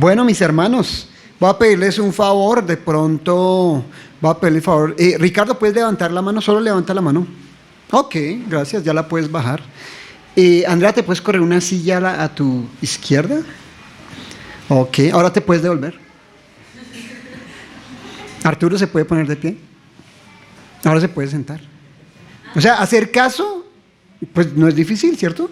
Bueno, mis hermanos, voy a pedirles un favor, de pronto voy a pedirle favor. Ricardo, ¿puedes levantar la mano? Solo levanta la mano. Ok, gracias, ya la puedes bajar. Andrea, ¿te puedes correr una silla a tu izquierda? Ok, ahora te puedes devolver. Arturo, ¿se puede poner de pie? Ahora se puede sentar. O sea, hacer caso, pues no es difícil, ¿cierto?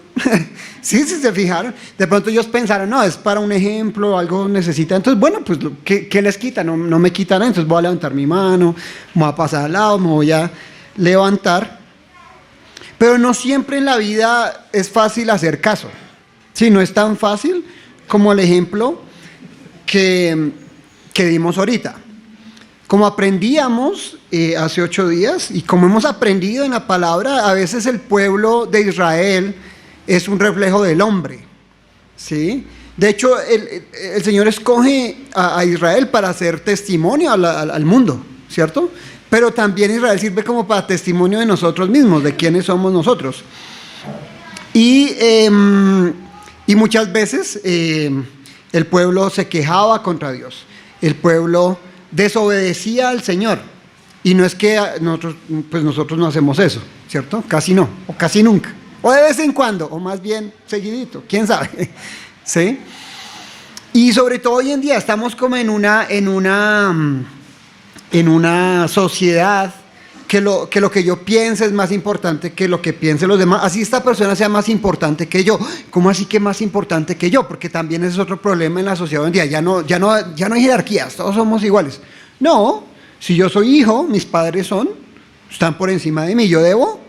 Sí, si se fijaron. De pronto ellos pensaron, no, es para un ejemplo, algo necesita. Entonces, bueno, pues, ¿qué les quita? No me quita nada, entonces voy a levantar mi mano, me voy a pasar al lado, me voy a levantar. Pero no siempre en la vida es fácil hacer caso. Sí, no es tan fácil como el ejemplo que dimos ahorita. Como aprendíamos hace 8 días y como hemos aprendido en la palabra, a veces el pueblo de Israel es un reflejo del hombre, ¿sí? De hecho, el Señor escoge a Israel para hacer testimonio al mundo, ¿cierto? Pero también Israel sirve como para testimonio de nosotros mismos, de quiénes somos nosotros. Y muchas veces el pueblo se quejaba contra Dios, el pueblo desobedecía al Señor. Y no es que nosotros no hacemos eso, ¿cierto? Casi no, o casi nunca, o de vez en cuando, o más bien seguidito, quién sabe. ¿Sí? Y sobre todo hoy en día estamos como en una sociedad que lo que yo piense es más importante que lo que piensen los demás. Así esta persona sea más importante que yo. ¿Cómo así que más importante que yo? Porque también ese es otro problema en la sociedad hoy en día. Ya no hay jerarquías, todos somos iguales. No, si yo soy hijo, mis padres están por encima de mí, yo debo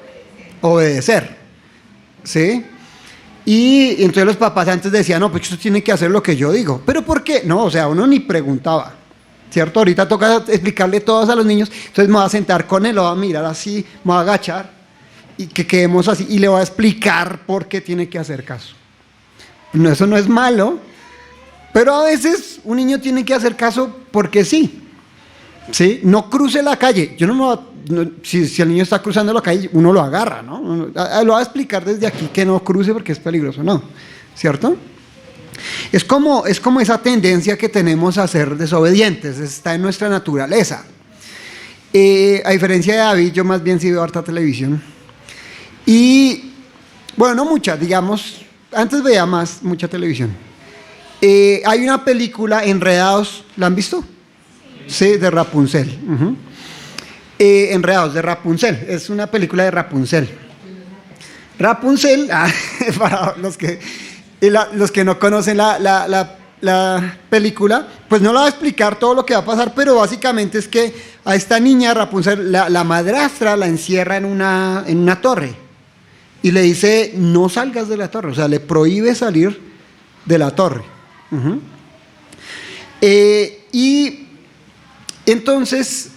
obedecer. ¿Sí? Y entonces los papás antes decían, no, pues usted tiene que hacer lo que yo digo. ¿Pero por qué? No, o sea, uno ni preguntaba. ¿Cierto? Ahorita toca explicarle todos a los niños, entonces me voy a sentar con él, lo voy a mirar así, me voy a agachar y que quedemos así y le voy a explicar por qué tiene que hacer caso. No, eso no es malo, pero a veces un niño tiene que hacer caso porque sí. ¿Sí? No cruce la calle. Yo si el niño está cruzando la calle, uno lo agarra, ¿no? Lo voy a explicar desde aquí que no cruce porque es peligroso, ¿no? ¿Cierto? Es como esa tendencia que tenemos a ser desobedientes, está en nuestra naturaleza. A diferencia de David, yo más bien sí veo harta televisión. Y, bueno, no mucha, digamos, antes veía mucha televisión. Hay una película, Enredados, ¿la han visto? Sí, de Rapunzel. Enredados, de Rapunzel, es una película de Rapunzel. Rapunzel, para los que no conocen la película, pues no la voy a explicar todo lo que va a pasar, pero básicamente es que a esta niña Rapunzel, la madrastra la encierra en una torre y le dice, no salgas de la torre, o sea, le prohíbe salir de la torre. Y entonces,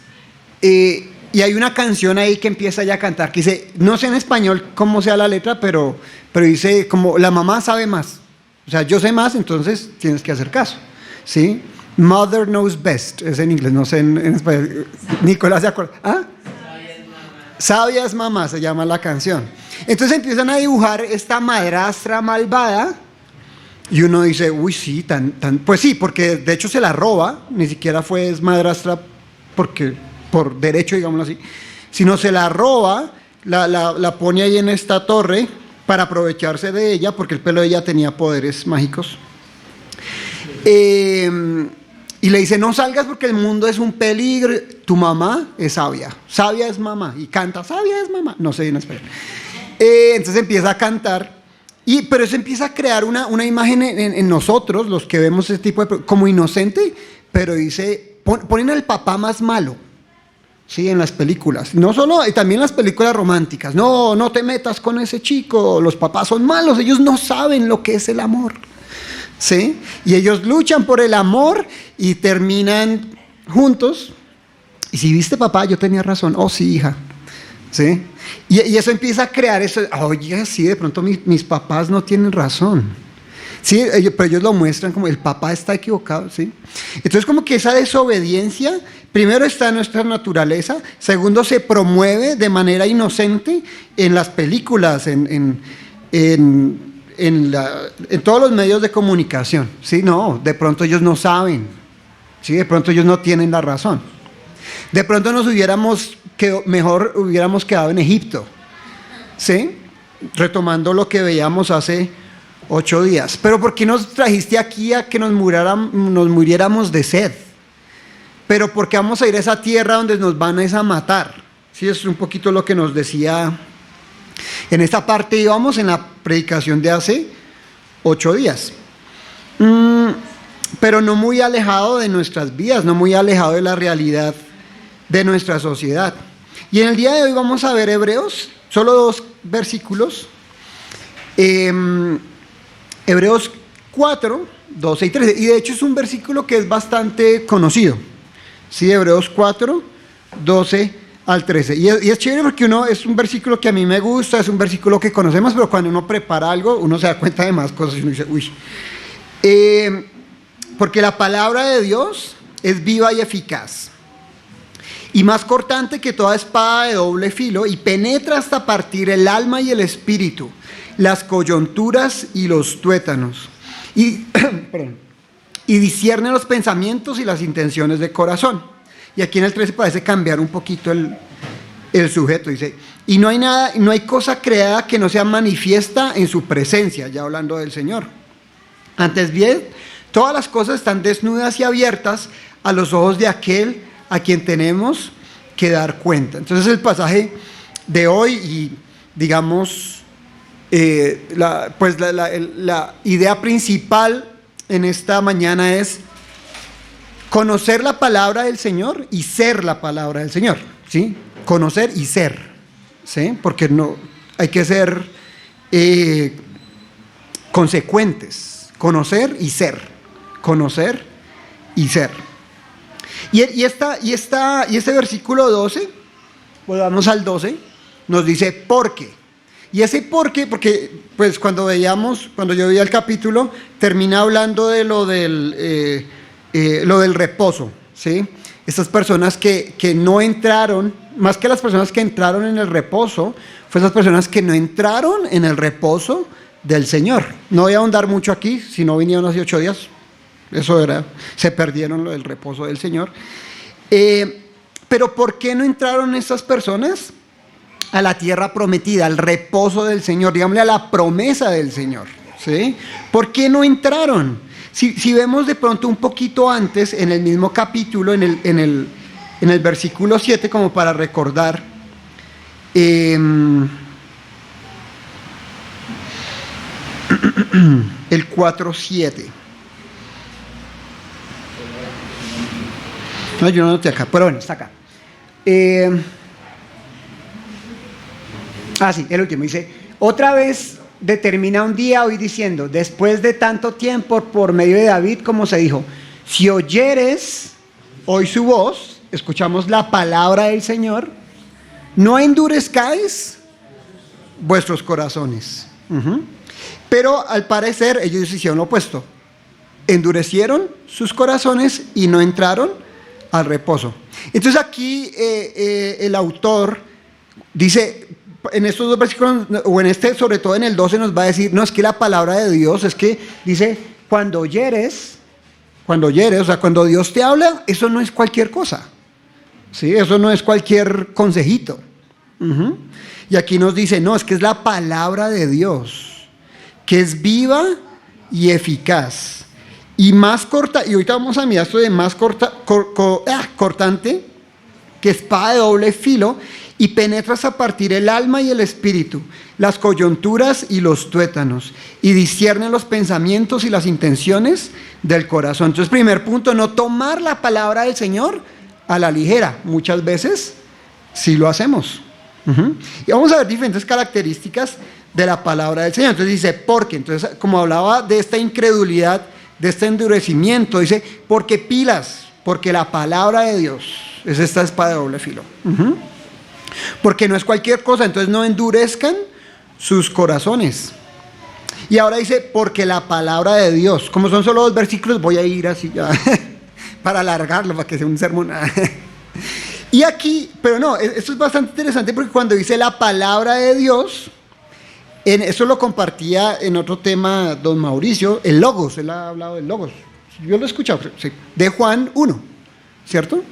y hay una canción ahí que empieza ya a cantar, que dice, no sé en español cómo sea la letra, pero dice como, la mamá sabe más. O sea, yo sé más, entonces tienes que hacer caso. ¿Sí? Mother knows best, es en inglés, no sé en español. Nicolás se acuerda. ¿Ah? Sabia es mamá, se llama la canción. Entonces empiezan a dibujar esta madrastra malvada y uno dice, uy, sí, pues sí, porque de hecho se la roba, ni siquiera es madrastra por derecho, digámoslo así, sino se la roba, la pone ahí en esta torre para aprovecharse de ella, porque el pelo de ella tenía poderes mágicos. Y le dice, no salgas porque el mundo es un peligro, tu mamá es sabia es mamá, y canta, sabia es mamá, no sé en español. Entonces empieza a cantar, pero eso empieza a crear una imagen en nosotros, los que vemos ese tipo de, como inocente, pero dice, ponen al papá más malo. Sí, en las películas, no solo, y también las películas románticas, no te metas con ese chico, los papás son malos, ellos no saben lo que es el amor, ¿sí? Y ellos luchan por el amor y terminan juntos, y si viste papá, yo tenía razón, oh sí hija, ¿sí? Y eso empieza a crear eso, oye, sí, de pronto mis papás no tienen razón. Sí, pero ellos lo muestran como el papá está equivocado, ¿sí? Entonces como que esa desobediencia, primero está en nuestra naturaleza, segundo se promueve de manera inocente en las películas, en en todos los medios de comunicación. Sí, no, de pronto ellos no saben. Sí, de pronto ellos no tienen la razón. De pronto mejor hubiéramos quedado en Egipto. ¿Sí? Retomando lo que veíamos hace 8 días. Pero ¿por qué nos trajiste aquí a que nos muriéramos de sed? Pero ¿por qué vamos a ir a esa tierra donde nos van a matar? Sí, es un poquito lo que nos decía en esta parte. Íbamos en la predicación de hace 8 días. Pero no muy alejado de nuestras vidas, no muy alejado de la realidad de nuestra sociedad. Y en el día de hoy vamos a ver Hebreos, solo 2 versículos. Hebreos 4, 12 y 13. Y de hecho es un versículo que es bastante conocido. Sí, Hebreos 4, 12 al 13. Y es chévere porque es un versículo que a mí me gusta, es un versículo que conocemos, pero cuando uno prepara algo, uno se da cuenta de más cosas y uno dice, uy. Porque la palabra de Dios es viva y eficaz, y más cortante que toda espada de doble filo, y penetra hasta partir el alma y el espíritu, las coyunturas y los tuétanos, y discierne los pensamientos y las intenciones del corazón. Y aquí en el 13 parece cambiar un poquito el sujeto, dice, y no hay cosa creada que no sea manifiesta en su presencia, ya hablando del Señor. Antes bien, todas las cosas están desnudas y abiertas a los ojos de aquel a quien tenemos que dar cuenta. Entonces el pasaje de hoy, y digamos, la idea principal en esta mañana es conocer la palabra del Señor y ser la palabra del Señor, ¿sí? Conocer y ser, ¿sí? Porque no hay que ser consecuentes, conocer y ser, conocer y ser. Y este versículo 12, volvamos al 12, nos dice ¿por qué? Y ese por qué, porque pues cuando yo veía el capítulo, termina hablando de lo del reposo, ¿sí? Estas personas que no entraron, más que las personas que entraron en el reposo, fue esas personas que no entraron en el reposo del Señor. No voy a ahondar mucho aquí, si no vinieron hace 8 días. Eso se perdieron lo del reposo del Señor. Pero ¿por qué no entraron estas personas a la tierra prometida, al reposo del Señor, digámosle a la promesa del Señor? ¿Sí? ¿Por qué no entraron? Si vemos de pronto un poquito antes, en el mismo capítulo, en el versículo 7, como para recordar, el 4:7. No, yo no noté acá, pero bueno, está acá. Sí, el último dice, otra vez determina un día hoy diciendo, después de tanto tiempo por medio de David, como se dijo, si oyeres hoy su voz, escuchamos la palabra del Señor, no endurezcáis vuestros corazones. Pero al parecer ellos hicieron lo opuesto, endurecieron sus corazones y no entraron al reposo. Entonces aquí el autor dice, en estos 2 versículos, o en este, sobre todo en el 12, nos va a decir, no, es que la palabra de Dios, es que dice, cuando oyeres, o sea, cuando Dios te habla, eso no es cualquier cosa, ¿sí? Eso no es cualquier consejito. Y aquí nos dice, no, es que es la palabra de Dios, que es viva y eficaz, y más corta, y ahorita vamos a mirar esto de más cortante, que espada de doble filo, y penetra hasta partir el alma y el espíritu, las coyunturas y los tuétanos, y discierne los pensamientos y las intenciones del corazón. Entonces, primer punto, no tomar la palabra del Señor a la ligera. Muchas veces sí lo hacemos. Y vamos a ver diferentes características de la palabra del Señor. Entonces dice, ¿por qué? Entonces, como hablaba de esta incredulidad, de este endurecimiento, dice, porque pilas, porque la palabra de Dios es esta espada de doble filo. Porque no es cualquier cosa, entonces no endurezcan sus corazones. Y ahora dice, porque la palabra de Dios, como son solo 2 versículos, voy a ir así ya, para alargarlo, para que sea un sermón. Y aquí, pero no, esto es bastante interesante porque cuando dice la palabra de Dios, Eso lo compartía en otro tema don Mauricio, el Logos, él ha hablado del Logos. Yo lo he escuchado, sí, de Juan 1, ¿cierto?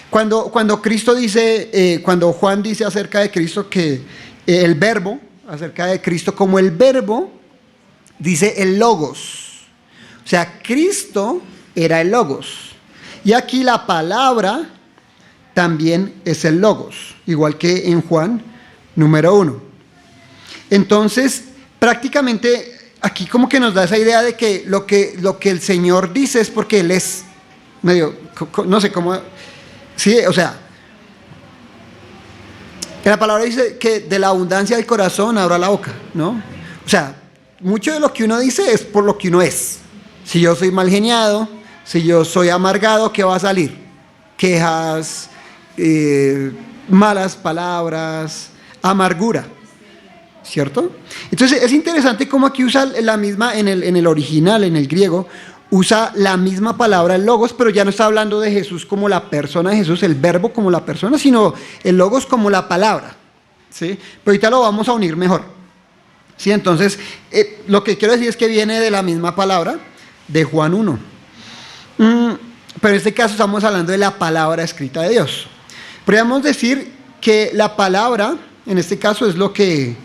Cuando Cristo dice, cuando Juan dice acerca de Cristo que el verbo, acerca de Cristo como el verbo, dice el Logos. O sea, Cristo era el Logos. Y aquí la palabra también es el Logos, igual que en Juan número 1. Entonces, prácticamente aquí como que nos da esa idea de que lo que el Señor dice es porque Él es medio, no sé cómo, sí, o sea, la palabra dice que de la abundancia del corazón abra la boca, ¿no? O sea, mucho de lo que uno dice es por lo que uno es. Si yo soy mal geniado, si yo soy amargado, ¿qué va a salir? Quejas, malas palabras, amargura, ¿cierto? Entonces es interesante cómo aquí usa la misma, en el original, en el griego, usa la misma palabra, el logos, pero ya no está hablando de Jesús como la persona de Jesús, el verbo como la persona, sino el logos como la palabra, ¿sí? Pero ahorita lo vamos a unir mejor, ¿sí? Entonces, lo que quiero decir es que viene de la misma palabra de Juan 1. Pero en este caso estamos hablando de la palabra escrita de Dios. Podríamos decir que la palabra, en este caso, es lo que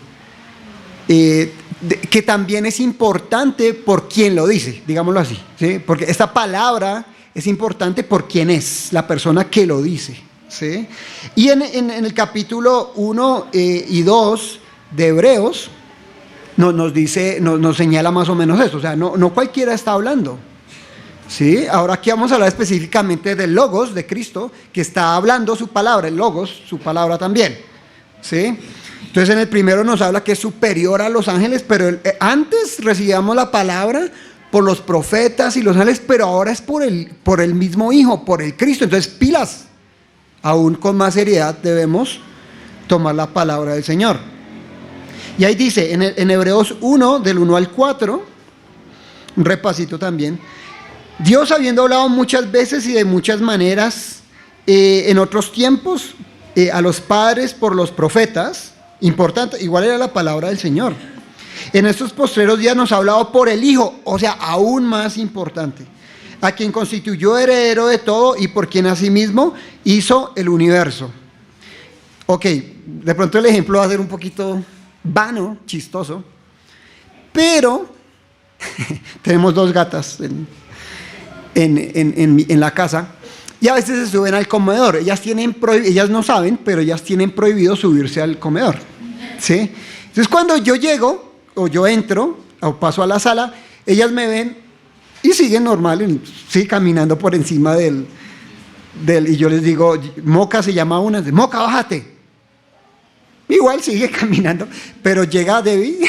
también es importante por quien lo dice, digámoslo así, ¿sí? Porque esta palabra es importante por quien es, la persona que lo dice, ¿sí? Y en el capítulo 1 y 2 de Hebreos nos señala más o menos eso, o sea, no cualquiera está hablando, ¿sí? Ahora aquí vamos a hablar específicamente del Logos de Cristo, que está hablando su palabra, el Logos, su palabra también, ¿sí? Entonces en el primero nos habla que es superior a los ángeles, pero antes recibíamos la palabra por los profetas y los ángeles, pero ahora es por el mismo Hijo, por el Cristo. Entonces pilas, aún con más seriedad debemos tomar la palabra del Señor. Y ahí dice, en Hebreos 1, del 1 al 4, un repasito también, Dios habiendo hablado muchas veces y de muchas maneras en otros tiempos a los padres por los profetas, importante, igual era la palabra del Señor. En estos postreros días nos ha hablado por el Hijo, o sea, aún más importante, a quien constituyó heredero de todo y por quien asimismo hizo el universo. Ok, de pronto el ejemplo va a ser un poquito vano, chistoso, pero tenemos dos gatas en la casa. Y a veces se suben al comedor. Ellas no saben, pero ellas tienen prohibido subirse al comedor, ¿sí? Entonces cuando yo llego, o yo entro, o paso a la sala, ellas me ven y siguen normal, sí, caminando por encima del y yo les digo, Moca se llama una, Moca, bájate. Igual sigue caminando, pero llega Debbie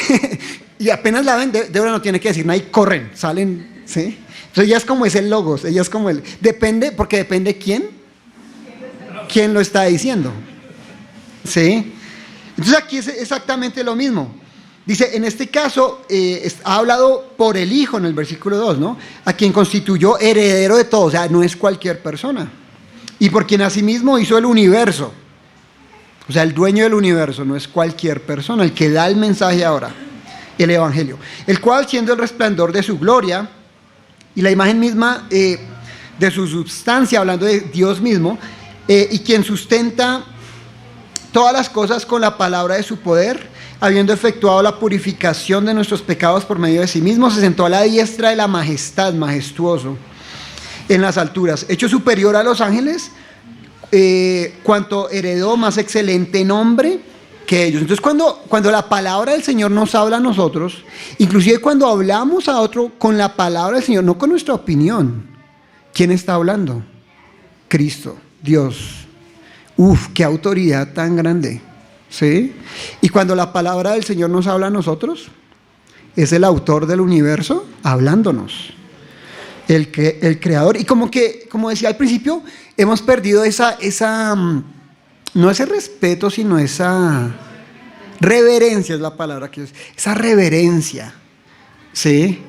y apenas la ven, Débora no tiene que decir nada y corren, salen, ¿sí? Entonces ella es como ese logos, ella es como porque depende quién lo está diciendo, ¿sí? Entonces aquí es exactamente lo mismo. Dice, en este caso, ha hablado por el Hijo en el versículo 2, ¿no? A quien constituyó heredero de todo, o sea, no es cualquier persona. Y por quien asimismo hizo el universo. O sea, el dueño del universo no es cualquier persona, el que da el mensaje ahora, el Evangelio. El cual, siendo el resplandor de su gloria y la imagen misma de su substancia, hablando de Dios mismo, y quien sustenta todas las cosas con la palabra de su poder, habiendo efectuado la purificación de nuestros pecados por medio de sí mismo, se sentó a la diestra de la majestad, majestuoso, en las alturas, hecho superior a los ángeles, cuanto heredó más excelente nombre que ellos. Entonces cuando la palabra del Señor nos habla a nosotros, inclusive cuando hablamos a otro con la palabra del Señor, no con nuestra opinión, ¿quién está hablando? Cristo, Dios. Uf, qué autoridad tan grande, ¿sí? Y cuando la palabra del Señor nos habla a nosotros, es el autor del universo hablándonos, el creador. Y como decía al principio, hemos perdido no ese respeto, sino esa reverencia, es la palabra que es, esa reverencia, ¿sí?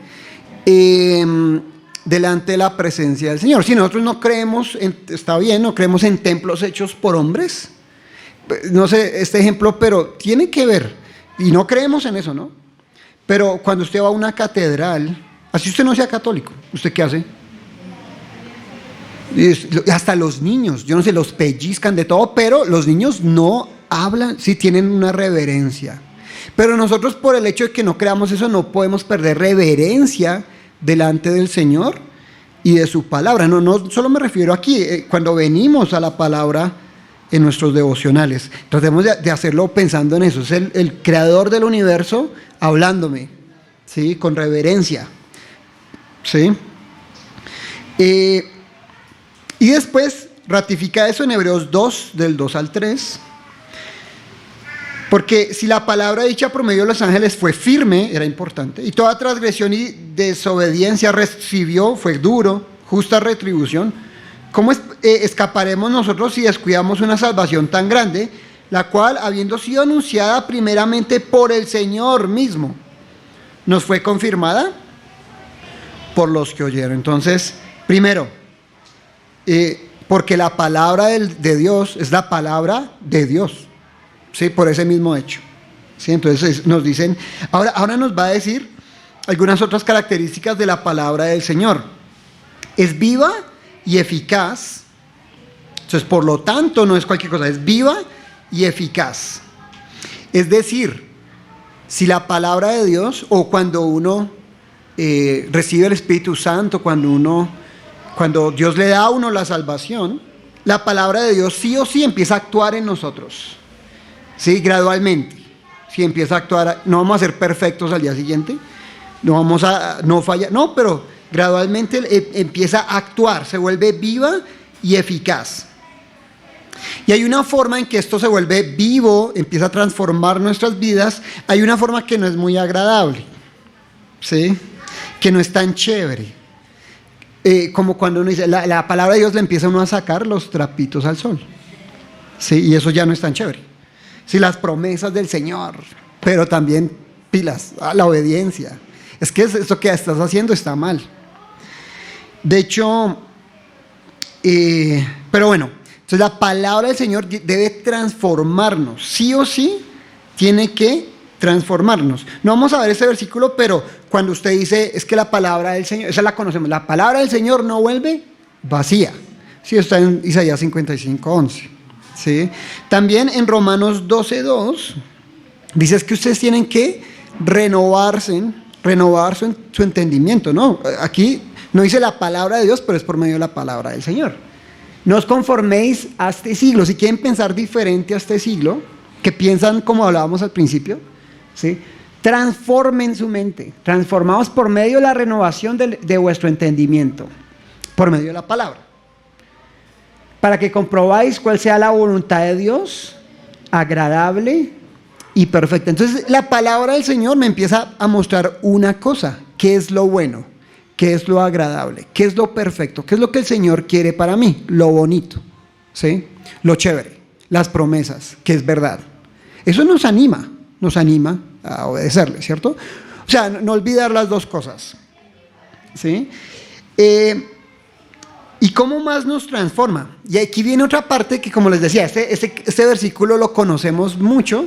Delante de la presencia del Señor. Si nosotros no creemos, está bien, no creemos en templos hechos por hombres, no sé este ejemplo, pero tiene que ver Y no creemos en eso, ¿no? Pero cuando usted va a una catedral, así usted no sea católico, ¿usted qué hace? Hasta los niños, yo no sé, los pellizcan de todo, pero los niños no hablan, sí tienen una reverencia. Pero nosotros, por el hecho de que no creamos eso, no podemos perder reverencia delante del Señor y de su palabra. No solo me refiero aquí, cuando venimos a la palabra en nuestros devocionales, tratemos de hacerlo pensando en eso. Es el creador del universo hablándome, ¿sí? Con reverencia, ¿sí? Y después ratifica eso en Hebreos 2, del 2 al 3. Porque si la palabra dicha por medio de los ángeles fue firme, era importante, y toda transgresión y desobediencia recibió, fue duro, justa retribución, ¿cómo escaparemos nosotros si descuidamos una salvación tan grande, la cual, habiendo sido anunciada primeramente por el Señor mismo, nos fue confirmada por los que oyeron? Entonces, primero, porque la palabra de Dios es la palabra de Dios. Sí, por ese mismo hecho. Sí, entonces nos dicen, ahora nos va a decir algunas otras características de la palabra del Señor. Es viva y eficaz. Entonces, por lo tanto, no es cualquier cosa, es viva y eficaz. Es decir, si la palabra de Dios, o cuando uno recibe el Espíritu Santo, cuando Dios le da a uno la salvación, la palabra de Dios sí o sí empieza a actuar en nosotros. Sí, gradualmente. Si empieza a actuar, no vamos a ser perfectos al día siguiente, no vamos a no fallar, no, pero gradualmente empieza a actuar, se vuelve viva y eficaz. Y hay una forma en que esto se vuelve vivo, empieza a transformar nuestras vidas. Hay una forma que no es muy agradable, ¿sí? Que no es tan chévere. Como cuando uno dice, la palabra de Dios le empieza a uno a sacar los trapitos al sol, ¿sí? Y eso ya no es tan chévere. Sí, las promesas del Señor, pero también pilas, la obediencia. Es que esto que estás haciendo está mal. De hecho, pero bueno, entonces la palabra del Señor debe transformarnos, sí o sí, tiene que transformarnos. No vamos a ver ese versículo, pero cuando usted dice, es que la palabra del Señor, esa la conocemos, la palabra del Señor no vuelve vacía. Sí, está en Isaías 55:11. ¿Sí? También en Romanos 12:2 dice que ustedes tienen que renovar su entendimiento, ¿no? Aquí no dice la palabra de Dios, pero es por medio de la palabra del Señor. No os conforméis a este siglo. Si quieren pensar diferente a este siglo, que piensan como hablábamos al principio, ¿sí? Transformen su mente, transformados por medio de la renovación de vuestro entendimiento, por medio de la palabra, para que comprobáis cuál sea la voluntad de Dios, agradable y perfecta. Entonces la palabra del Señor me empieza a mostrar una cosa: qué es lo bueno, qué es lo agradable, qué es lo perfecto, qué es lo que el Señor quiere para mí, lo bonito, ¿sí? Lo chévere, las promesas, que es verdad. Eso nos anima a obedecerle, ¿cierto? O sea, no olvidar las dos cosas, ¿sí? ¿Y cómo más nos transforma? Y aquí viene otra parte que, como les decía, este versículo lo conocemos mucho,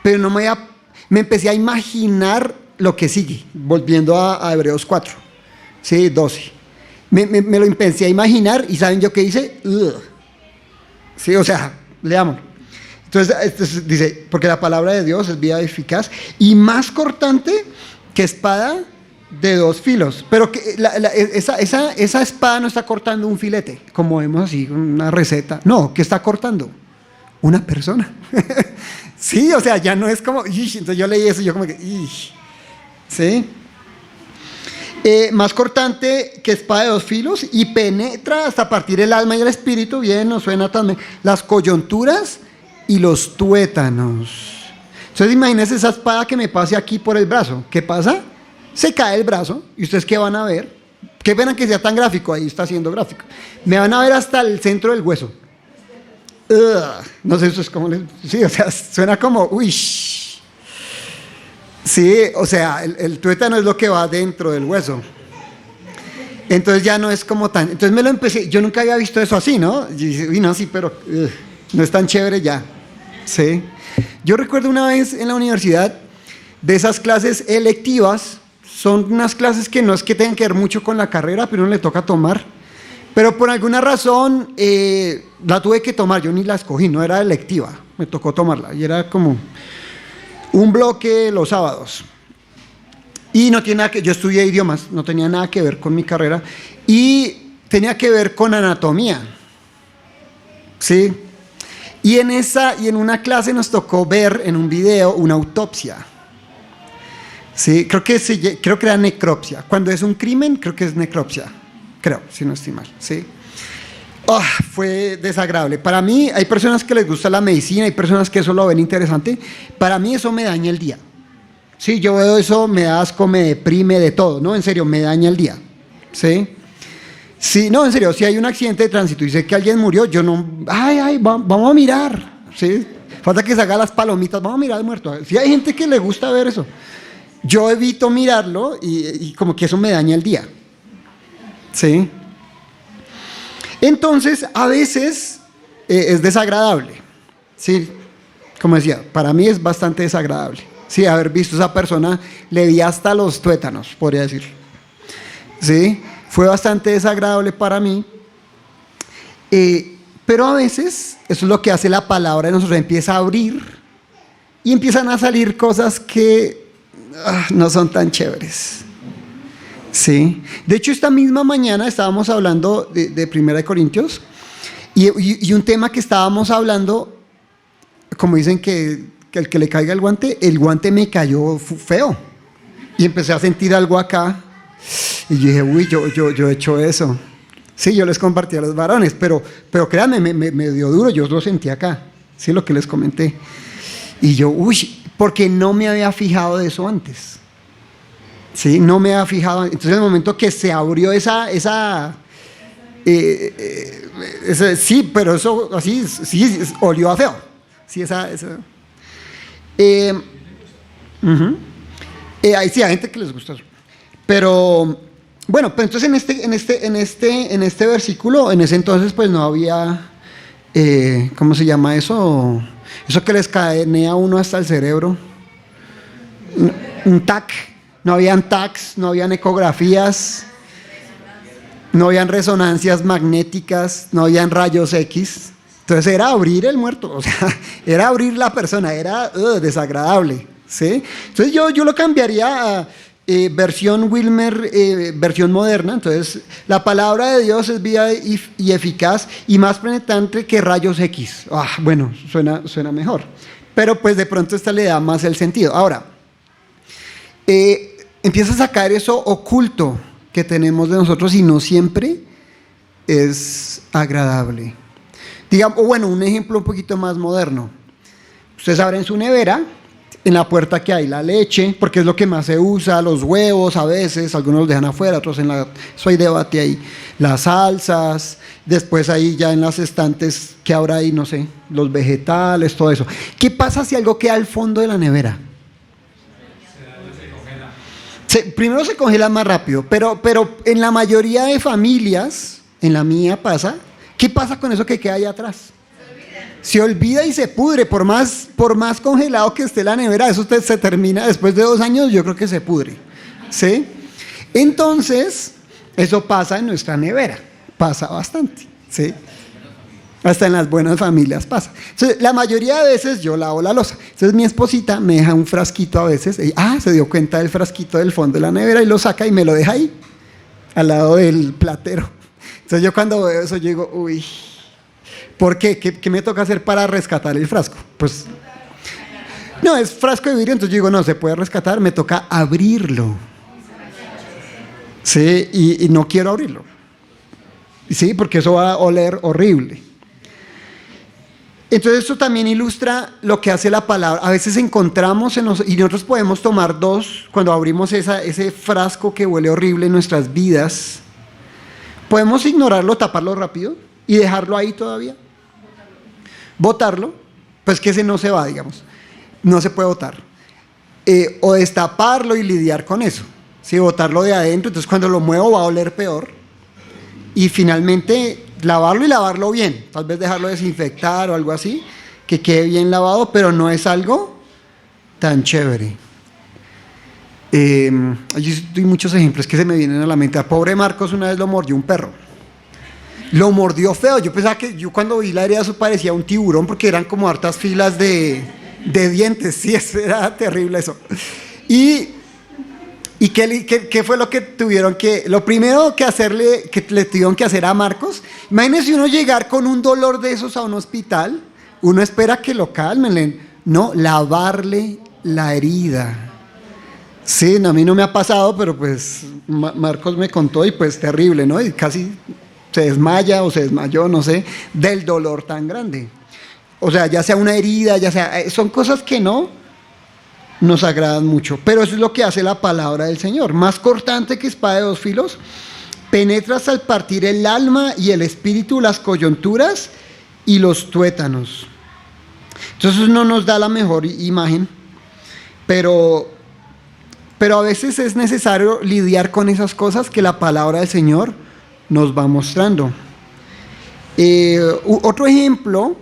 pero me empecé a imaginar lo que sigue, volviendo a Hebreos 4, ¿sí? 12. Me lo empecé a imaginar, y ¿saben yo qué hice? Sí, o sea, leamos. Entonces dice, porque la palabra de Dios es viva y eficaz, y más cortante que espada de dos filos, pero que esa espada no está cortando un filete, como vemos así, una receta. No, ¿qué está cortando? Una persona. Sí, o sea, ya no es como, entonces yo leí eso y yo como que, ¿sí? Más cortante que espada de dos filos, y penetra hasta partir el alma y el espíritu. Bien, nos suena también las coyunturas y los tuétanos. Entonces imagínense esa espada que me pase aquí por el brazo. ¿Qué pasa? Se cae el brazo, y ustedes ¿qué van a ver? Qué pena que sea tan gráfico, ahí está siendo gráfico. Me van a ver hasta el centro del hueso. No sé, eso es como, sí, o sea, suena como, uy. Sí, o sea, el tuétano es lo que va dentro del hueso. Entonces ya no es como tan, entonces me lo empecé, yo nunca había visto eso así, ¿no? Y dije, uy, no, sí, pero no es tan chévere ya. Sí. Yo recuerdo una vez en la universidad, de esas clases electivas. Son unas clases que no es que tengan que ver mucho con la carrera, pero uno le toca tomar. Pero por alguna razón la tuve que tomar, yo ni la escogí, no era electiva, me tocó tomarla. Y era como un bloque los sábados. Y no tiene nada que, yo estudié idiomas, no tenía nada que ver con mi carrera. Y tenía que ver con anatomía. ¿Sí? Y en una clase nos tocó ver en un video una autopsia. Sí, creo que era necropsia. Cuando es un crimen, creo que es necropsia. Creo, si no estoy mal. ¿Sí? Fue desagradable. Para mí, hay personas que les gusta la medicina, hay personas que eso lo ven interesante. Para mí eso me daña el día. Sí, yo veo eso, me da asco, me deprime, de todo. No, en serio, me daña el día. ¿Sí? Sí, no, en serio, si hay un accidente de tránsito y sé que alguien murió, yo no... vamos a mirar. ¿Sí? Falta que se haga las palomitas, vamos a mirar al muerto. Si hay gente que le gusta ver eso. Yo evito mirarlo y como que eso me daña el día. ¿Sí? Entonces, a veces es desagradable. ¿Sí? Como decía, para mí es bastante desagradable. Sí, haber visto a esa persona, le vi hasta los tuétanos, podría decir. ¿Sí? Fue bastante desagradable para mí. Pero a veces, eso es lo que hace la palabra de nosotros, empieza a abrir y empiezan a salir cosas que no son tan chéveres. Sí. De hecho, esta misma mañana estábamos hablando de 1 Corintios y un tema que estábamos hablando, como dicen que el que le caiga el guante me cayó feo y empecé a sentir algo acá y yo dije, uy, yo he hecho eso. Sí, yo les compartí a los varones, pero créanme, me dio duro, yo lo sentí acá, sí, lo que les comenté. Y yo, uy, porque no me había fijado de eso antes. Sí, no me había fijado. Entonces, en el momento que se abrió sí, pero eso así, sí, olió a feo. Sí, ahí sí hay gente que les gusta eso. Pero, bueno, pues entonces en este versículo, en ese entonces, pues no había, ¿cómo se llama eso? Eso que les escanea a uno hasta el cerebro. Un TAC. No habían TACs, no habían ecografías, no habían resonancias magnéticas, no habían rayos X. Entonces era abrir el muerto, o sea, era abrir la persona, era desagradable. ¿Sí? Entonces yo lo cambiaría a versión Wilmer, versión moderna. Entonces la palabra de Dios es viva y eficaz y más penetrante que rayos X. Bueno, suena mejor, pero pues de pronto esta le da más el sentido. Ahora, empieza a sacar eso oculto que tenemos de nosotros y no siempre es agradable. Digamos, bueno, un ejemplo un poquito más moderno. Ustedes abren su nevera, en la puerta que hay la leche, porque es lo que más se usa, los huevos a veces, algunos los dejan afuera, otros eso hay debate ahí, las salsas, después ahí ya en las estantes que habrá ahí, no sé, los vegetales, todo eso. ¿Qué pasa si algo queda al fondo de la nevera? Primero se congela más rápido, pero en la mayoría de familias, en la mía pasa, ¿qué pasa con eso que queda ahí atrás? Se olvida y se pudre, por más congelado que esté la nevera, eso se termina, después de 2 años yo creo que se pudre, ¿sí? Entonces, eso pasa en nuestra nevera, pasa bastante, ¿sí? Hasta en las buenas familias pasa. Entonces, la mayoría de veces yo lavo la loza. Entonces mi esposita me deja un frasquito a veces. Y, se dio cuenta del frasquito del fondo de la nevera y lo saca y me lo deja ahí, al lado del platero. Entonces yo cuando veo eso, yo digo, uy, ¿por qué? ¿Qué me toca hacer para rescatar el frasco? Pues, no, es frasco de vidrio, entonces yo digo, no, se puede rescatar, me toca abrirlo. Sí, y no quiero abrirlo. Sí, porque eso va a oler horrible. Entonces esto también ilustra lo que hace la palabra. A veces encontramos y nosotros podemos tomar 2, cuando abrimos ese frasco que huele horrible en nuestras vidas, podemos ignorarlo, taparlo rápido y dejarlo ahí todavía. Botarlo, pues que ese no se va, digamos. No se puede botar. O destaparlo y lidiar con eso. Sí, botarlo de adentro, entonces cuando lo muevo va a oler peor. Y finalmente lavarlo y lavarlo bien, tal vez dejarlo desinfectar o algo así, que quede bien lavado, pero no es algo tan chévere. Yo doy muchos ejemplos que se me vienen a la mente. Al pobre Marcos una vez lo mordió un perro. Lo mordió feo. Yo pensaba que yo cuando vi la herida eso parecía un tiburón porque eran como hartas filas de dientes. Sí, eso era terrible eso. ¿Y qué fue lo que tuvieron que... Lo primero que le tuvieron que hacer a Marcos? Imagínense uno llegar con un dolor de esos a un hospital. Uno espera que lo calmen. No, lavarle la herida. Sí, a mí no me ha pasado, pero pues Marcos me contó y pues terrible, ¿no? Y casi se desmaya o se desmayó, no sé, del dolor tan grande. O sea, ya sea una herida, ya sea... Son cosas que no nos agradan mucho, pero eso es lo que hace la palabra del Señor. Más cortante que espada de dos filos, penetra hasta el partir el alma y el espíritu, las coyunturas y los tuétanos. Entonces no nos da la mejor imagen, pero a veces es necesario lidiar con esas cosas que la palabra del Señor nos va mostrando. Otro ejemplo,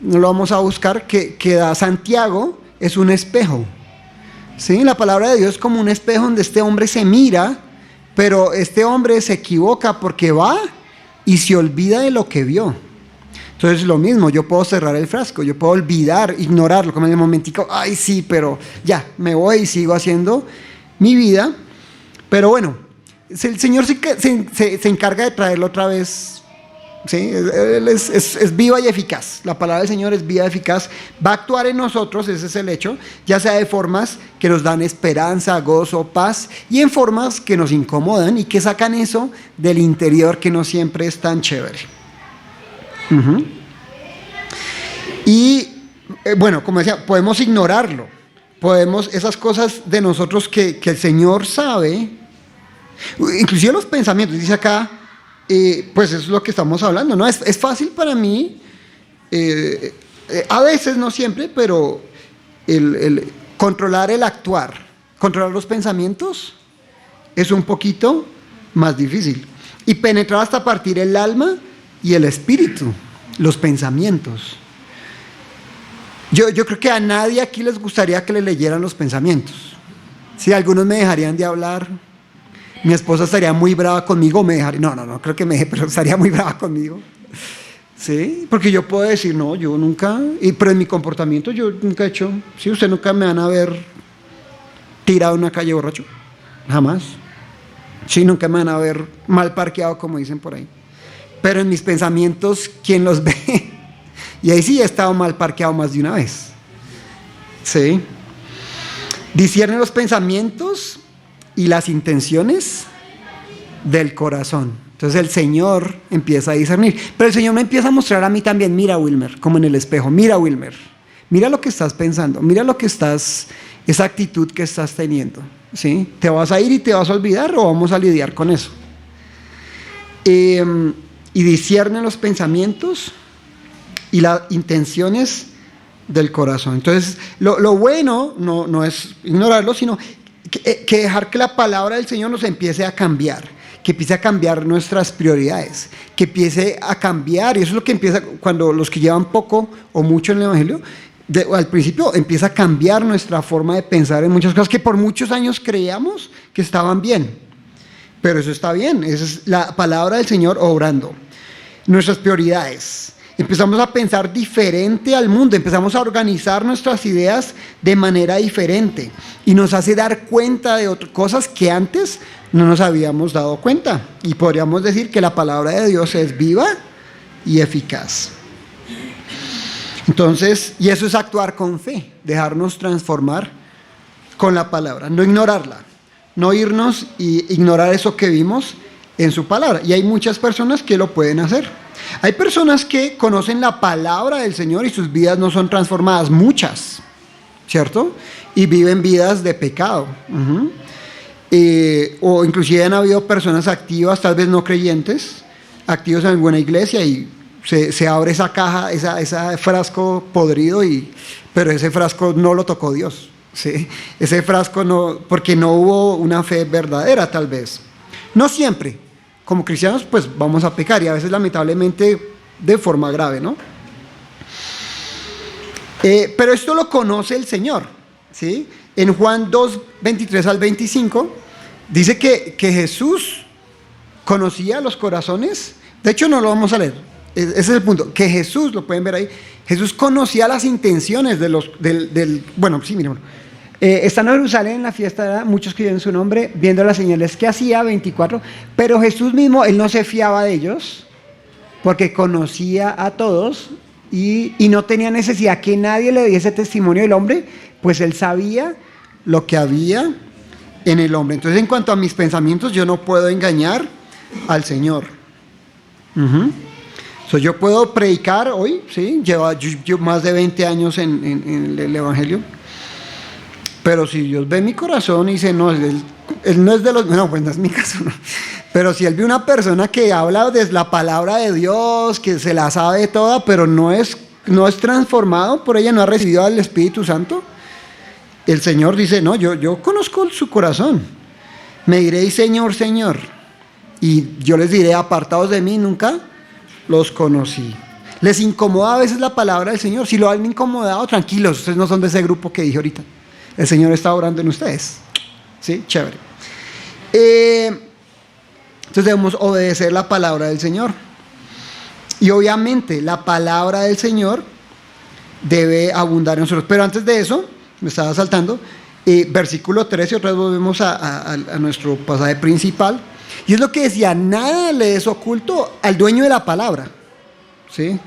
no lo vamos a buscar, que da Santiago, es un espejo. ¿Sí? La palabra de Dios es como un espejo donde este hombre se mira, pero este hombre se equivoca porque va y se olvida de lo que vio. Entonces lo mismo, yo puedo cerrar el frasco, yo puedo olvidar, ignorarlo, como en el momentico, ay sí, pero ya, me voy y sigo haciendo mi vida. Pero bueno, el Señor se encarga de traerlo otra vez. ¿Sí? Él es viva y eficaz. La palabra del Señor es viva y eficaz. Va a actuar en nosotros, ese es el hecho, ya sea de formas que nos dan esperanza, gozo, paz, y en formas que nos incomodan y que sacan eso del interior que no siempre es tan chévere. Y bueno, como decía, podemos ignorarlo. Esas cosas de nosotros que el Señor sabe, inclusive los pensamientos, dice acá, pues eso es lo que estamos hablando, ¿no? Es fácil para mí, a veces, no siempre, pero el controlar el actuar, controlar los pensamientos es un poquito más difícil. Y penetrar hasta partir el alma y el espíritu, los pensamientos. Yo creo que a nadie aquí les gustaría que le leyeran los pensamientos. Si algunos me dejarían de hablar, mi esposa estaría muy brava conmigo, no creo que pero estaría muy brava conmigo. Sí, porque yo puedo decir, no, yo nunca, pero en mi comportamiento yo nunca he hecho, sí, usted nunca me van a ver tirado en una calle borracho, jamás. Sí, nunca me van a ver mal parqueado, como dicen por ahí. Pero en mis pensamientos, ¿quién los ve? Y ahí sí he estado mal parqueado más de una vez. Sí. Discierne los pensamientos y las intenciones del corazón. Entonces el Señor empieza a discernir. Pero el Señor me empieza a mostrar a mí también, mira Wilmer, como en el espejo, mira Wilmer, mira lo que estás pensando, mira lo que esa actitud que estás teniendo. ¿Sí? ¿Te vas a ir y te vas a olvidar o vamos a lidiar con eso? Y discierne los pensamientos y las intenciones del corazón. Entonces, lo bueno no es ignorarlo, sino que dejar que la palabra del Señor nos empiece a cambiar, que empiece a cambiar nuestras prioridades, que empiece a cambiar, y eso es lo que empieza cuando los que llevan poco o mucho en el Evangelio, al principio empieza a cambiar nuestra forma de pensar en muchas cosas que por muchos años creíamos que estaban bien, pero eso está bien, esa es la palabra del Señor obrando. Nuestras prioridades. Empezamos a pensar diferente al mundo, empezamos a organizar nuestras ideas de manera diferente y nos hace dar cuenta de cosas que antes no nos habíamos dado cuenta. Y podríamos decir que la palabra de Dios es viva y eficaz. Entonces, y eso es actuar con fe, dejarnos transformar con la palabra, no ignorarla, no irnos y ignorar eso que vimos en su palabra. Y hay muchas personas que lo pueden hacer. Hay personas que conocen la palabra del Señor y sus vidas no son transformadas, muchas, ¿cierto? Y viven vidas de pecado. O inclusive han habido personas activas, tal vez no creyentes, activos en alguna iglesia y se abre esa caja, ese frasco podrido, pero ese frasco no lo tocó Dios. ¿Sí? Ese frasco no, porque no hubo una fe verdadera tal vez. No siempre. Como cristianos pues vamos a pecar y a veces lamentablemente de forma grave, ¿no? Pero esto lo conoce el Señor, ¿sí? En Juan 2, 23 al 25, dice que Jesús conocía los corazones. De hecho, no lo vamos a leer. Ese es el punto. Que Jesús, lo pueden ver ahí, Jesús conocía las intenciones de los... bueno, sí, miren. Estando en Jerusalén en la fiesta, muchos creyeron en su nombre, viendo las señales que hacía, 24. Pero Jesús mismo, él no se fiaba de ellos, porque conocía a todos y no tenía necesidad que nadie le diese testimonio del hombre, pues él sabía lo que había en el hombre. Entonces, en cuanto a mis pensamientos, yo no puedo engañar al Señor. So, yo puedo predicar hoy, ¿sí? Llevo más de 20 años en el Evangelio. Pero si Dios ve mi corazón y dice, no, él no es de los... No, pues no es mi caso, no. Pero si Él ve una persona que habla de la palabra de Dios, que se la sabe toda, pero no es transformado por ella, no ha recibido al Espíritu Santo, el Señor dice, no, yo conozco su corazón. Me diréis, Señor, Señor. Y yo les diré, apartados de mí, nunca los conocí. Les incomoda a veces la palabra del Señor. Si lo han incomodado, tranquilos, ustedes no son de ese grupo que dije ahorita. El Señor está orando en ustedes. ¿Sí? Chévere. Entonces debemos obedecer la palabra del Señor. Y obviamente la palabra del Señor debe abundar en nosotros. Pero antes de eso, me estaba saltando, versículo 13, otra vez volvemos a nuestro pasaje principal. Y es lo que decía, nada le es oculto al dueño de la palabra. ¿Sí?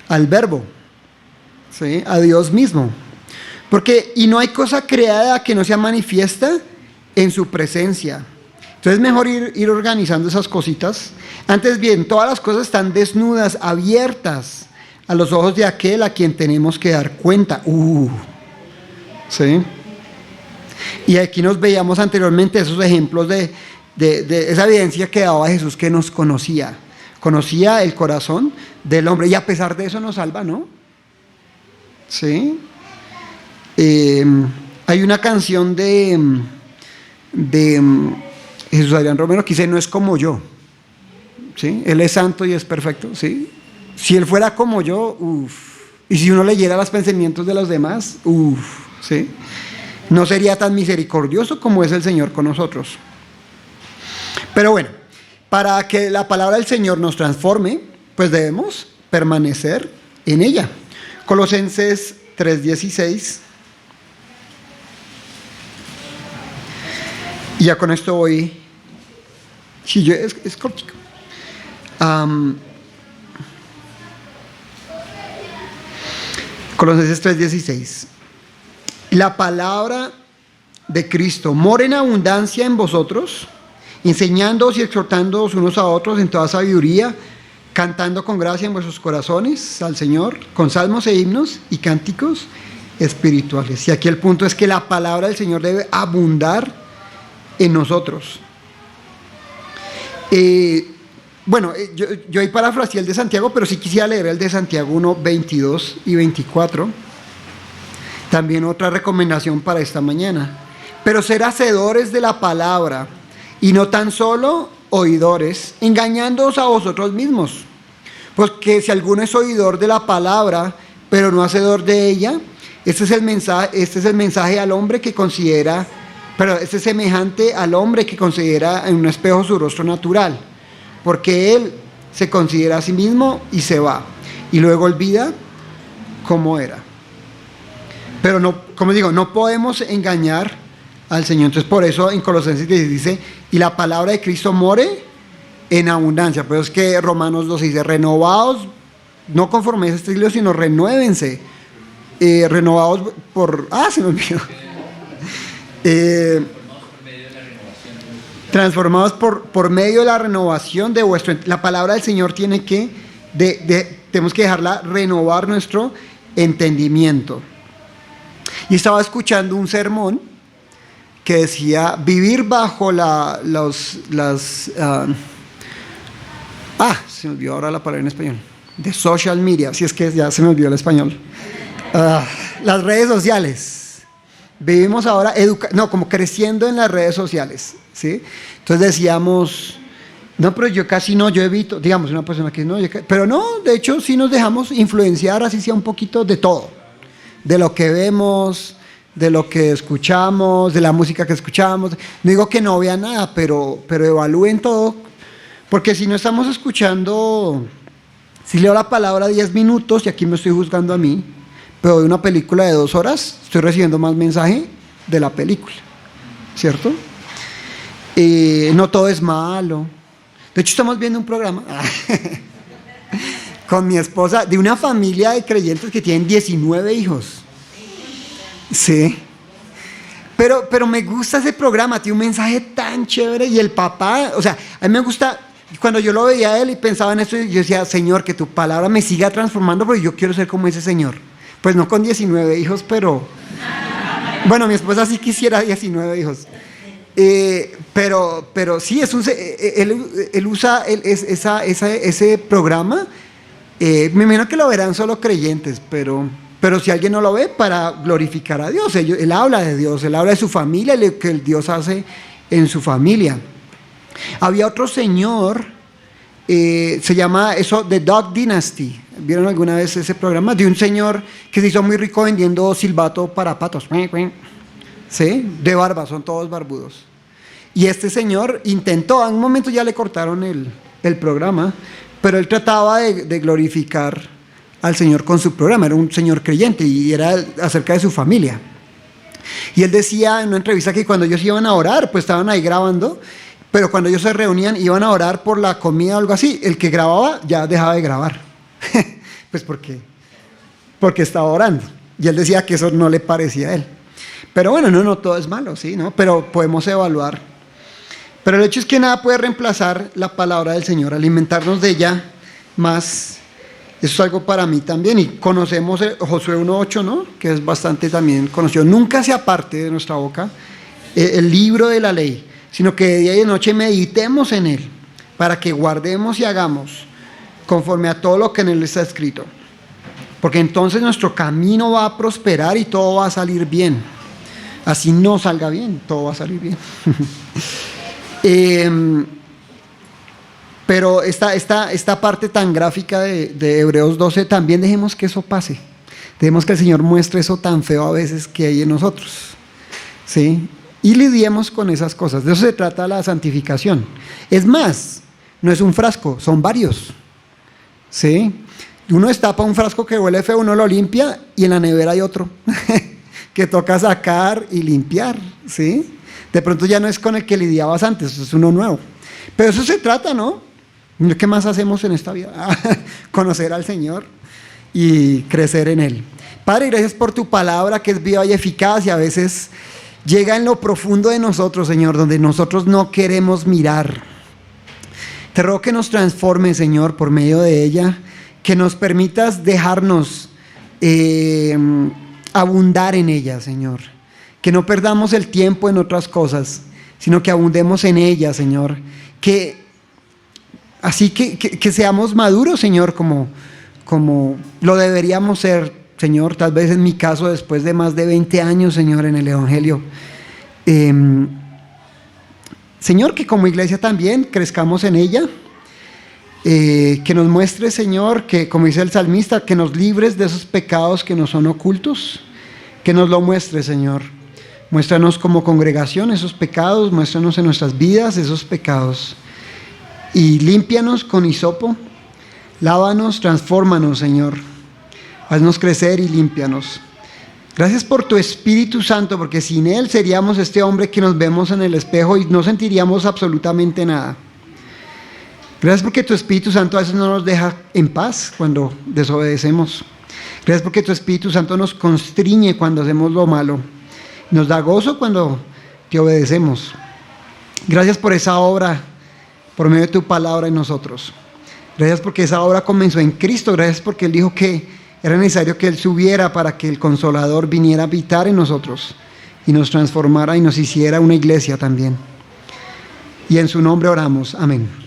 Al verbo. ¿Sí? A Dios mismo. Porque, y no hay cosa creada que no sea manifiesta en su presencia. Entonces es mejor ir organizando esas cositas. Antes bien, todas las cosas están desnudas, abiertas a los ojos de aquel a quien tenemos que dar cuenta. ¿Sí? Y aquí nos veíamos anteriormente esos ejemplos de esa evidencia que daba Jesús, que nos conocía. Conocía el corazón del hombre y a pesar de eso nos salva, ¿no? ¿Sí? Hay una canción de Jesús Adrián Romero que dice, no es como yo. ¿Sí? Él es santo y es perfecto. ¿Sí? Si Él fuera como yo, y si uno leyera los pensamientos de los demás, ¿sí? No sería tan misericordioso como es el Señor con nosotros. Pero bueno, para que la palabra del Señor nos transforme, pues debemos permanecer en ella. Colosenses 3:16. Y ya con esto voy. Sí, es cortico. Colosenses 3:16. La palabra de Cristo mora en abundancia en vosotros, enseñándoos y exhortándoos unos a otros en toda sabiduría, cantando con gracia en vuestros corazones al Señor, con salmos e himnos y cánticos espirituales. Y aquí el punto es que la palabra del Señor debe abundar en nosotros. Yo ahí parafraseé el de Santiago, pero sí quisiera leer el de Santiago 1, 22 y 24. También otra recomendación para esta mañana. Pero ser hacedores de la palabra y no tan solo oidores, engañándoos a vosotros mismos. Porque si alguno es oidor de la palabra, pero no hacedor de ella, este es el mensaje al hombre que considera, pero este es semejante al hombre que considera en un espejo su rostro natural, porque él se considera a sí mismo y se va, y luego olvida cómo era. Pero no, como digo, no podemos engañar al Señor. Entonces por eso en Colosenses dice, y la palabra de Cristo more en abundancia. Pero es que Romanos 2 dice, renovados, no conforme a este siglo, sino renuévense. Renovados por... se me olvidó. Transformados por medio de la renovación de vuestro... La palabra del Señor tiene que... tenemos que dejarla renovar nuestro entendimiento. Y estaba escuchando un sermón que decía vivir bajo se me olvidó ahora la palabra en español, de social media, si es que ya se me olvidó el español, las redes sociales. Vivimos ahora como creciendo en las redes sociales, ¿sí? Entonces decíamos, no, pero yo casi no, yo evito, digamos, una persona que no, pero no, de hecho sí nos dejamos influenciar, así sea un poquito de todo, de lo que vemos, de lo que escuchamos, de la música que escuchamos. No digo que no vean nada, pero evalúen todo, porque si no estamos escuchando, si leo la palabra 10 minutos, y aquí me estoy juzgando a mí, pero de una película de 2 horas, estoy recibiendo más mensaje de la película, ¿cierto? No todo es malo. De hecho, estamos viendo un programa con mi esposa de una familia de creyentes que tienen 19 hijos. Sí. Pero me gusta ese programa, tiene un mensaje tan chévere y el papá, o sea, a mí me gusta, cuando yo lo veía a él y pensaba en esto, yo decía, Señor, que tu palabra me siga transformando porque yo quiero ser como ese Señor. Pues no con 19 hijos, pero... Bueno, mi esposa sí quisiera 19 hijos. Pero sí, él usa ese programa. Me imagino que lo verán solo creyentes, pero si alguien no lo ve, para glorificar a Dios. Él habla de Dios, él habla de su familia, lo que el Dios hace en su familia. Había otro señor, se llama eso The Dog Dynasty. ¿Vieron alguna vez ese programa? De un señor que se hizo muy rico vendiendo silbato para patos. ¿Sí? De barba, son todos barbudos. Y este señor intentó, en un momento ya le cortaron el programa, pero él trataba de glorificar al Señor con su programa. Era un señor creyente y era acerca de su familia. Y él decía en una entrevista que cuando ellos iban a orar, pues estaban ahí grabando, pero cuando ellos se reunían, iban a orar por la comida o algo así, el que grababa ya dejaba de grabar. Pues porque estaba orando. Y él decía que eso no le parecía a él. Pero bueno, no todo es malo, ¿sí? ¿No? Pero podemos evaluar. Pero el hecho es que nada puede reemplazar la palabra del Señor, alimentarnos de ella más. Eso es algo para mí también. Y conocemos Josué 1:8, ¿no? Que es bastante también conocido. Nunca se aparte de nuestra boca el libro de la ley, sino que de día y de noche meditemos en él, para que guardemos y hagamos conforme a todo lo que en él está escrito. Porque entonces nuestro camino va a prosperar y todo va a salir bien. Así no salga bien, todo va a salir bien. Pero esta parte tan gráfica de Hebreos 12, también dejemos que eso pase. Dejemos que el Señor muestre eso tan feo a veces que hay en nosotros, ¿sí? Y lidiemos con esas cosas. De eso se trata la santificación. Es más, no es un frasco, son varios, ¿sí? Uno destapa un frasco que huele feo, uno lo limpia y en la nevera hay otro que toca sacar y limpiar, ¿sí? De pronto ya no es con el que lidiabas antes, es uno nuevo. Pero eso se trata, ¿no? ¿Qué más hacemos en esta vida? Conocer al Señor y crecer en Él. Padre, gracias por tu palabra que es viva y eficaz y a veces llega en lo profundo de nosotros, Señor, donde nosotros no queremos mirar. Te ruego que nos transforme, Señor, por medio de ella, que nos permitas dejarnos abundar en ella, Señor. Que no perdamos el tiempo en otras cosas, sino que abundemos en ella, Señor. Así que seamos maduros, Señor, como lo deberíamos ser, Señor. Tal vez en mi caso, después de más de 20 años, Señor, en el Evangelio. Señor, que como iglesia también crezcamos en ella. Que nos muestre, Señor, que como dice el salmista, que nos libres de esos pecados que nos son ocultos. Que nos lo muestre, Señor. Muéstranos como congregación esos pecados, muéstranos en nuestras vidas esos pecados. Y límpianos con hisopo, lávanos, transfórmanos, Señor. Haznos crecer y límpianos. Gracias por tu Espíritu Santo, porque sin Él seríamos este hombre que nos vemos en el espejo y no sentiríamos absolutamente nada. Gracias porque tu Espíritu Santo a veces no nos deja en paz cuando desobedecemos. Gracias porque tu Espíritu Santo nos constriñe cuando hacemos lo malo. Nos da gozo cuando te obedecemos. Gracias por esa obra, por medio de tu palabra en nosotros. Gracias porque esa obra comenzó en Cristo. Gracias porque Él dijo que era necesario que Él subiera para que el Consolador viniera a habitar en nosotros y nos transformara y nos hiciera una iglesia también. Y en su nombre oramos. Amén.